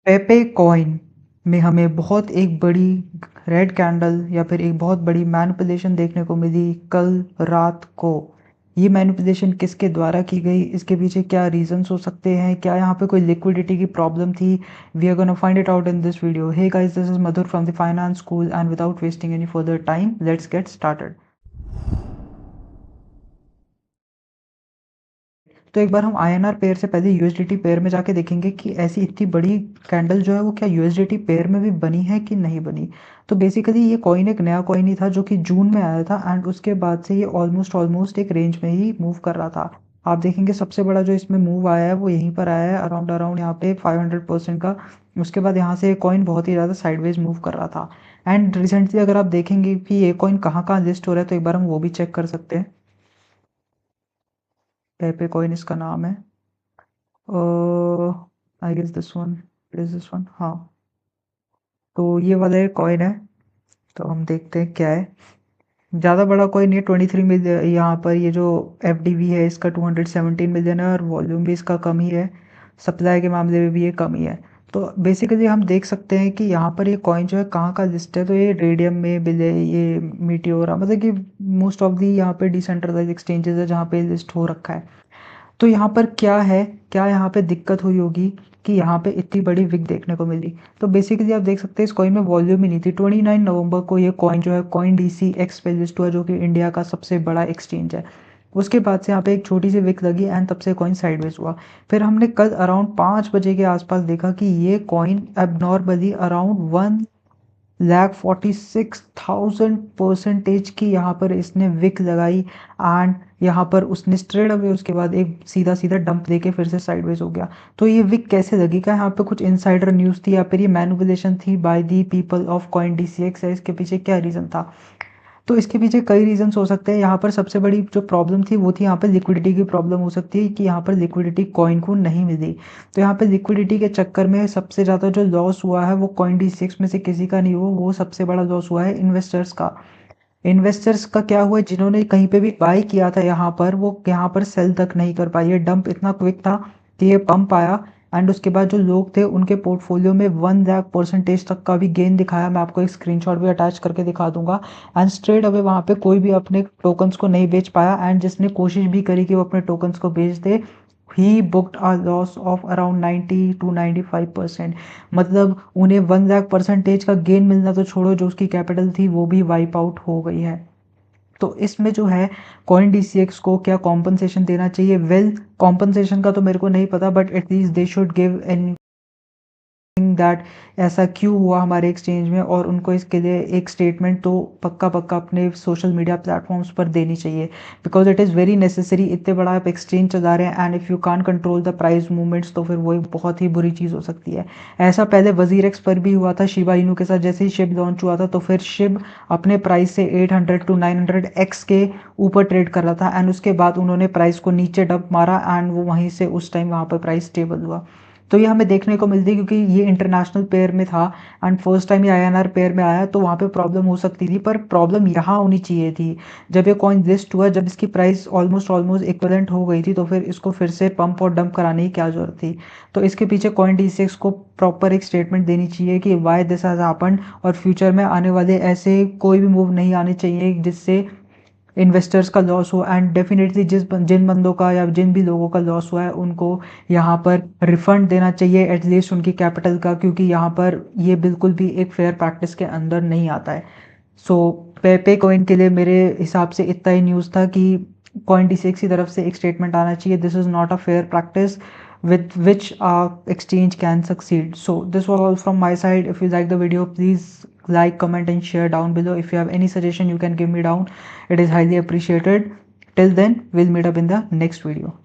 पेपे coin में हमें बहुत एक बड़ी रेड कैंडल या फिर एक बहुत बड़ी मैनिपुलेशन देखने को मिली कल रात को। ये मैनिपुलेशन किसके द्वारा की गई, इसके पीछे क्या रीजंस हो सकते हैं, क्या यहाँ पे कोई लिक्विडिटी की प्रॉब्लम थी? We are gonna find it out in this video. Hey guys, this is Madhur from the finance school and without wasting any further time let's get started. तो एक बार हम आईएनआर पेयर से पहले यूएसडीटी पेयर में जाके देखेंगे कि ऐसी इतनी बड़ी कैंडल जो है वो क्या यूएसडीटी पेयर में भी बनी है कि नहीं बनी। तो बेसिकली ये कॉइन एक नया कॉइन ही था जो कि जून में आया था एंड उसके बाद से ये ऑलमोस्ट एक रेंज में ही मूव कर रहा था। आप देखेंगे सबसे बड़ा जो इसमें मूव आया है वो यहीं पर आया है अराउंड अराउंड यहाँ पे 500% का। उसके बाद यहाँ से कॉइन बहुत ही ज़्यादा साइडवेज मूव कर रहा था। एंड रिसेंटली अगर आप देखेंगे कि ये कॉइन कहाँ कहाँ लिस्ट हो रहा है तो एक बार हम वो भी चेक कर सकते हैं। पेपे कॉइन इसका नाम है। I guess this one is this one, हाँ। तो ये वाला एक कॉइन है। तो हम देखते हैं क्या है। ज़्यादा बड़ा कॉइन ये 23 मिलियन, यहाँ पर ये जो एफ डी वी है इसका 217 मिलियन है और वॉल्यूम भी इसका कम ही है। सप्लाई के मामले में भी ये कम ही है। तो बेसिकली हम देख सकते हैं कि यहाँ पर ये कॉइन जो है कहाँ का लिस्ट है। तो ये रेडियम में बिले, ये मीटियोरा, मतलब कि मोस्ट ऑफ दी यहाँ पे डिसेंट्रलाइज एक्सचेंजेस है जहाँ पे लिस्ट हो रखा है। तो यहाँ पर क्या है, क्या यहाँ पे दिक्कत हुई होगी कि यहाँ पे इतनी बड़ी विक देखने को मिली। तो बेसिकली आप देख सकते हैं इस कॉइन में वॉल्यूम ही नहीं थी। 29 नवंबर को ये कॉइन जो है कॉइन डीसी एक्स पे लिस्ट हुआ जो कि इंडिया का सबसे बड़ा एक्सचेंज है। उसके बाद से यहाँ पे एक छोटी सी विक लगी एंड तब से कॉइन साइडवेज हुआ। फिर हमने कल अराउंड 5 बजे के आसपास देखा कि ये कॉइन एबनॉर्मली अराउंड 1,46,000% की यहाँ पर इसने विक लगाई एंड यहाँ पर उसने स्ट्रेट अवे उसके बाद एक सीधा सीधा डंप देके फिर से साइडवेज हो गया। तो ये विक कैसे लगी, क्या यहाँ पे कुछ इनसाइडर न्यूज़ थी या फिर ये मैनिपुलेशन थी by the people of coin DCX है, इसके पीछे क्या रीज़न था? तो इसके पीछे कई रीजंस हो सकते हैं। यहाँ पर सबसे बड़ी जो प्रॉब्लम थी वो थी यहाँ पे लिक्विडिटी की प्रॉब्लम हो सकती है कि यहाँ पर लिक्विडिटी कॉइन को नहीं मिली। तो यहाँ पे लिक्विडिटी के चक्कर में सबसे ज़्यादा जो लॉस हुआ है वो कॉइन डी6 में से किसी का नहीं हुआ, वो सबसे बड़ा लॉस हुआ है इन्वेस्टर्स का। इन्वेस्टर्स का क्या हुआ, जिन्होंने कहीं पे भी बाय किया था यहाँ पर वो यहाँ पर सेल तक नहीं कर पाए। ये डंप इतना क्विक था कि ये पंप आया एंड उसके बाद जो लोग थे उनके पोर्टफोलियो में 1 लाख% तक का भी गेन दिखाया। मैं आपको एक स्क्रीनशॉट भी अटैच करके दिखा दूंगा। एंड स्ट्रेट अवे वहाँ पे कोई भी अपने टोकन्स को नहीं बेच पाया एंड जिसने कोशिश भी करी कि वो अपने टोकन्स को बेच दे, ही booked a loss of around 90 to 95%। मतलब उन्हें 1 लाख% का गेन मिलना तो छोड़ो, जो उसकी कैपिटल थी वो भी वाइप आउट हो गई है। तो इसमें जो है कॉइन डीसीएक्स को क्या कॉम्पनसेशन देना चाहिए? वेल, कॉम्पनसेशन का तो मेरे को नहीं पता but at least they should give an that ऐसा क्यों हुआ हमारे एक्सचेंज में, और उनको इसके लिए एक स्टेटमेंट तो पक्का पक्का अपने सोशल मीडिया प्लेटफॉर्म्स पर देनी चाहिए because it is very necessary. इतने बड़ा आप एक्सचेंज चला रहे हैं and if you can't control the price movements तो फिर वो एक बहुत ही बुरी चीज़ हो सकती है। ऐसा पहले वजीर एक्स पर भी हुआ था शिबा इनू के साथ। जैसे ही शिब लॉन्च हुआ था तो फिर शिब अपने प्राइस से 800 to 900x के ऊपर ट्रेड कर रहा था एंड उसके बाद उन्होंने प्राइस को नीचे डंप मारा एंड वो वहीं से उस टाइम वहाँ पर प्राइस स्टेबल हुआ। तो ये हमें देखने को मिलती है क्योंकि ये इंटरनेशनल पेयर में था एंड फर्स्ट टाइम ये आईएनआर पेयर में आया तो वहाँ पे प्रॉब्लम हो सकती थी, पर प्रॉब्लम यहाँ होनी चाहिए थी जब ये कॉइन लिस्ट हुआ, जब इसकी प्राइस ऑलमोस्ट इक्वलेंट हो गई थी तो फिर इसको फिर से पंप और डंप कराने की क्या जरूरत थी। तो इसके पीछे कॉइन डी6 को प्रॉपर एक स्टेटमेंट देनी चाहिए कि वाई दिस हैज हैपेंड, और फ्यूचर में आने वाले ऐसे कोई भी मूव नहीं आने चाहिए जिससे इन्वेस्टर्स का लॉस हो। एंड डेफिनेटली जिन बंदों का या जिन भी लोगों का लॉस हुआ है उनको यहाँ पर रिफंड देना चाहिए एटलीस्ट उनकी कैपिटल का, क्योंकि यहाँ पर ये बिल्कुल भी एक फेयर प्रैक्टिस के अंदर नहीं आता है। सो पेपे कॉइन के लिए मेरे हिसाब से इतना ही न्यूज़ था कि कॉइन डी6 की तरफ से एक स्टेटमेंट आना चाहिए, this is not a fair practice with which exchange can succeed. So this was all from my side. If you like the video, please like, comment and share down below. If you have any suggestion you can give me down, it is highly appreciated. Till then, we'll meet up in the next video.